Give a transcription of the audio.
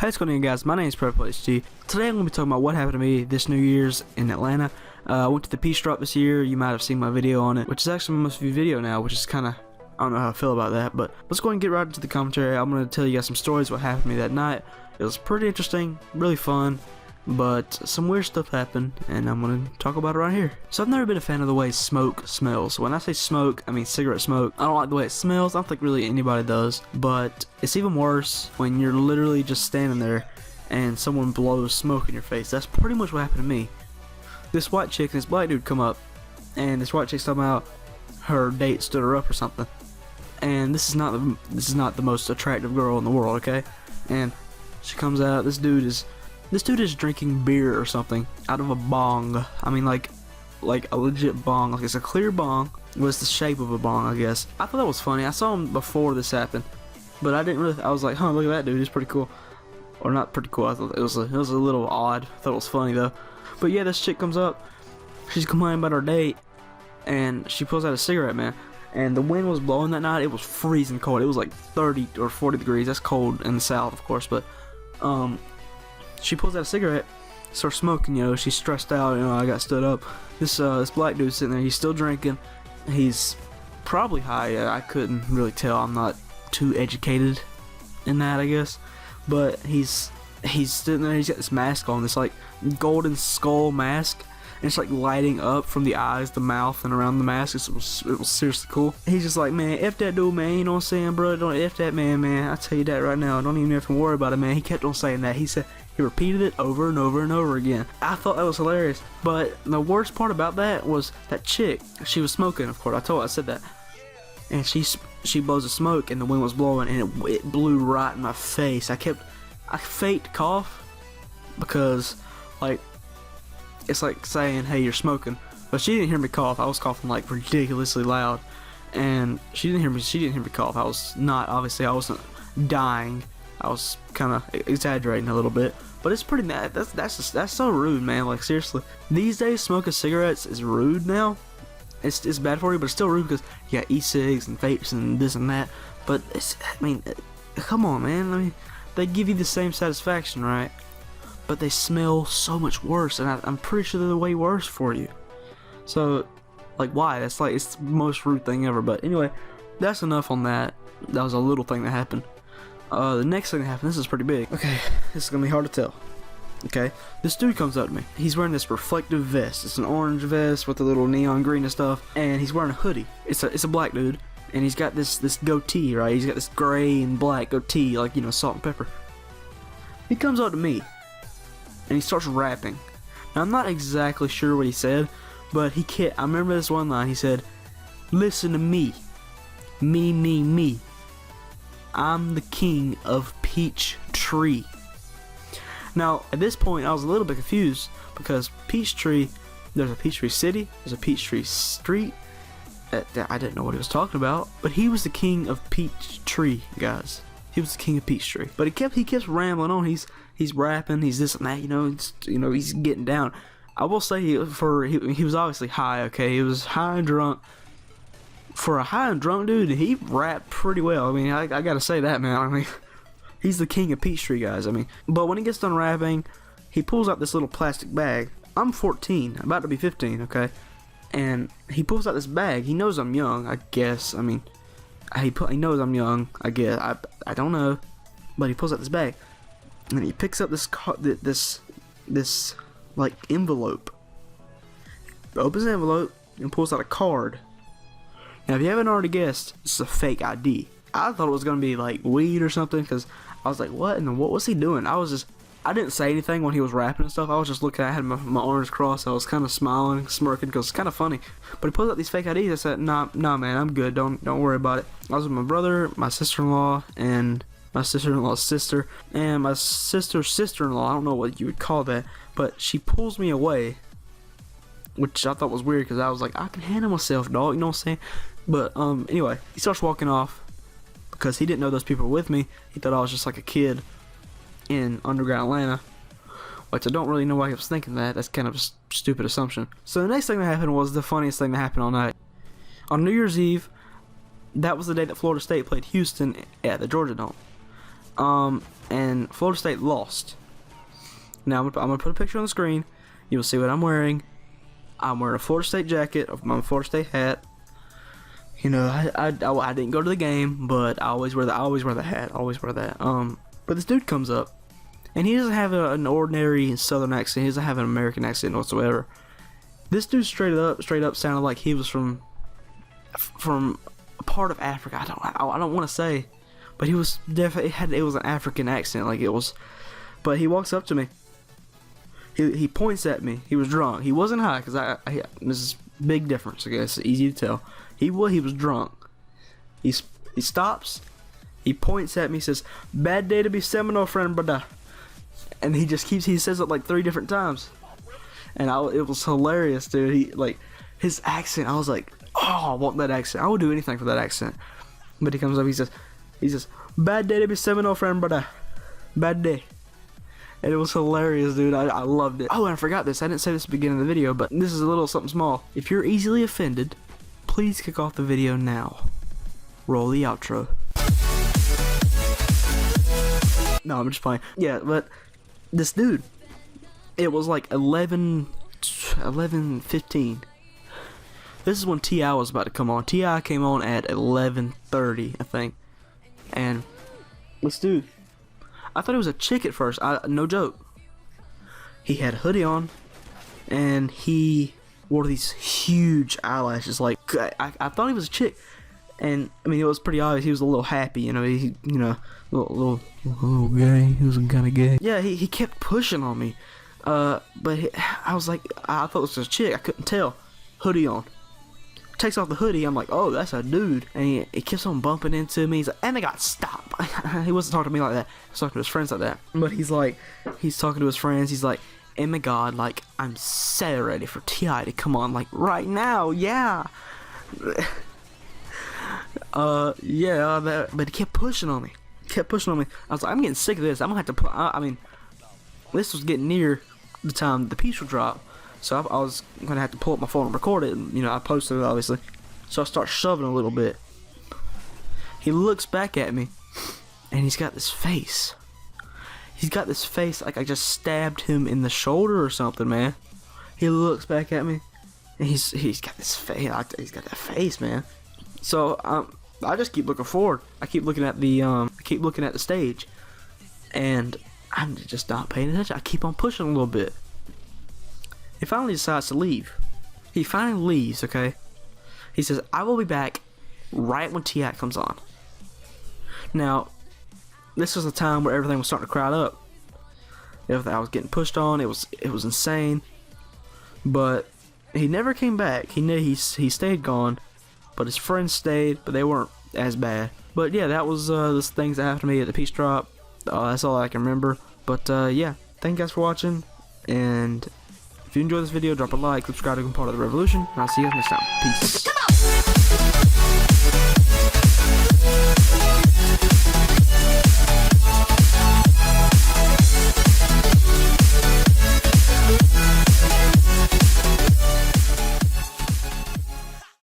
Hey, what's going on, guys? My name is PrivateplayHD. Today I'm going to be talking about what happened to me this New Year's in Atlanta. I went to the Peachdrop this year. You might have seen my video on it, which is actually my most viewed video now, which is kind of, I don't know how I feel about that, but let's go ahead and get right into the commentary. I'm going to tell you guys some stories what happened to me that night. It was pretty interesting, really fun, but some weird stuff happened, and I'm going to talk about it right here. So I've never been a fan of the way smoke smells. When I say smoke, I mean cigarette smoke. I don't like the way it smells. I don't think really anybody does, but it's even worse when you're literally just standing there and someone blows smoke in your face. That's pretty much what happened to me. This white chick and this black dude come up, and this white chick somehow her date stood her up or something. And this is not the most attractive girl in the world, okay? And she comes out. This dude is drinking beer or something out of a bong. I mean, like a legit bong. Like, it's a clear bong. It was the shape of a bong, I guess. I thought that was funny. I saw him before this happened, but I didn't really. I was like, huh, look at that dude. He's pretty cool. Or not pretty cool. I thought it was a little odd. I thought it was funny though. But yeah, this chick comes up. She's complaining about her date, and she pulls out a cigarette, man. And the wind was blowing that night. It was freezing cold. It was like 30 or 40 degrees. That's cold in the south, of course. But she pulls out a cigarette, starts smoking. You know, she's stressed out. You know, I got stood up. This black dude's sitting there. He's still drinking. He's probably high. I couldn't really tell. I'm not too educated in that, I guess. But he's sitting there. He's got this mask on, this like golden skull mask, and it's like lighting up from the eyes, the mouth, and around the mask. It was seriously cool. He's just like, man, F that dude, man. You know what I'm saying, bro? Don't F that man. I tell you that right now. Don't even have to worry about it, man. He kept on saying that. He repeated it over and over and over again. I thought that was hilarious. But the worst part about that was that chick. She was smoking, of course. I said that. And she blows a smoke, and the wind was blowing, and it blew right in my face. I faked cough because, like, it's like saying, hey, you're smoking. But she didn't hear me cough. I was coughing like ridiculously loud, and she didn't hear me cough. Obviously I wasn't dying. I was kind of exaggerating a little bit, but it's pretty mad. That's so rude, man. Like, seriously, these days smoking cigarettes is rude now. It's bad for you, but it's still rude because you got e-cigs and vapes and this and that. But come on, man. I mean, they give you the same satisfaction, right? But they smell so much worse, and I'm pretty sure they're way worse for you. So, like, why? It's the most rude thing ever. But anyway, that's enough on that. That was a little thing that happened. The next thing that happened, this is pretty big. Okay, this is gonna be hard to tell. Okay, this dude comes up to me. He's wearing this reflective vest. It's an orange vest with a little neon green and stuff, and he's wearing a hoodie. It's a black dude, and he's got this goatee, right? He's got this gray and black goatee, like, you know, salt and pepper. He comes up to me, and he starts rapping. Now, I'm not exactly sure what he said, but I remember this one line. He said, "Listen to me, me. I'm the king of Peachtree." Now, at this point, I was a little bit confused because Peachtree, there's a Peachtree City, there's a Peachtree Street. I didn't know what he was talking about, but he was the king of Peachtree, guys. He was the king of Peachtree. But he kept rambling on. He's rapping. He's this and that. You know, he's getting down. I will say he was obviously high. Okay, he was high and drunk. For a high and drunk dude, he rapped pretty well. I mean, I gotta say that, man. I mean, he's the king of Peachtree, guys. I mean, but when he gets done rapping, he pulls out this little plastic bag. I'm 14, about to be 15, okay? And he pulls out this bag. He knows I'm young, I guess. I mean, he knows I'm young, I guess. I don't know, but he pulls out this bag, and he picks up this like envelope. He opens the envelope and pulls out a card. Now, if you haven't already guessed, this is a fake ID. I thought it was gonna be like weed or something, because I was like, what was he doing? I didn't say anything when he was rapping and stuff. I was just looking. I had my arms crossed. I was kind of smiling, smirking, because it's kind of funny. But he pulls out these fake IDs. I said, nah, man, I'm good. Don't worry about it. I was with my brother, my sister-in-law, and my sister-in-law's sister, and my sister's sister-in-law. I don't know what you would call that, but she pulls me away, which I thought was weird, because I was like, I can handle myself, dog. You know what I'm saying? But anyway, he starts walking off because he didn't know those people were with me. He thought I was just like a kid in underground Atlanta, which I don't really know why he was thinking that. That's kind of a stupid assumption. So the next thing that happened was the funniest thing that happened all night. On New Year's Eve, that was the day that Florida State played Houston at the Georgia Dome. and Florida State lost. Now I'm gonna put a picture on the screen. You'll see what I'm wearing. I'm wearing a Florida State jacket, my Florida State hat. You know, I didn't go to the game, but I always wear the hat. I always wear that. But this dude comes up, and he doesn't have an ordinary Southern accent. He doesn't have an American accent whatsoever. This dude straight up sounded like he was from a part of Africa. I don't want to say, but he was definitely it was an African accent, like it was. But he walks up to me. He points at me. He was drunk. He wasn't high, because this is big difference. I guess easy to tell. He was drunk. He stops. He points at me. Says, "Bad day to be Seminole, friend, brother." And he says it like 3 different times. And it was hilarious, dude. His accent. I was like, oh, I want that accent. I would do anything for that accent. But he comes up. He says, "Bad day to be Seminole, friend, brother. Bad day." And it was hilarious, dude. I loved it. Oh, and I forgot this. I didn't say this at the beginning of the video, but this is a little something small. If you're easily offended, please kick off the video now. Roll the outro. No, I'm just playing. Yeah, but this dude, it was like 11:15. This is when T.I. was about to come on. T.I. came on at 11:30, I think. And this dude, I thought he was a chick at first. No joke. He had a hoodie on, and he wore these huge eyelashes. Like I thought he was a chick, and I mean it was pretty obvious he was a little happy. You know, little gay. He was kind of gay. Yeah, he kept pushing on me, but I was like, I thought it was a chick. I couldn't tell. Hoodie on. Takes off the hoodie. I'm like, oh, that's a dude. And he keeps on bumping into me. He's like, "Oh my God, stop." He wasn't talking to me like that. He was talking to his friends like that. But he's talking to his friends. He's like, "Oh my God, like, I'm so ready for T.I. to come on, like, right now, yeah." But he kept pushing on me. I was like, I'm getting sick of this. I'm gonna have to I mean, this was getting near the time the Peachdrop dropped. So I was going to have to pull up my phone and record it. And, you know, I posted it, obviously. So I start shoving a little bit. He looks back at me. And he's got this face. He's got this face like I just stabbed him in the shoulder or something, man. He looks back at me. And he's got this face. He's got that face, man. So I just keep looking forward. I keep looking at the stage. And I'm just not paying attention. I keep on pushing a little bit. He finally decides to leave. He finally leaves, okay? He says, "I will be back right when T.I. comes on." Now, this was the time where everything was starting to crowd up. I was getting pushed on. It was insane. But he never came back. He stayed gone. But his friends stayed, but they weren't as bad. But yeah, that was the things that happened to me at the Peachdrop. That's all I can remember. But yeah, thank you guys for watching. And if you enjoyed this video, drop a like, subscribe to become part of the revolution, and I'll see you guys next time. Peace.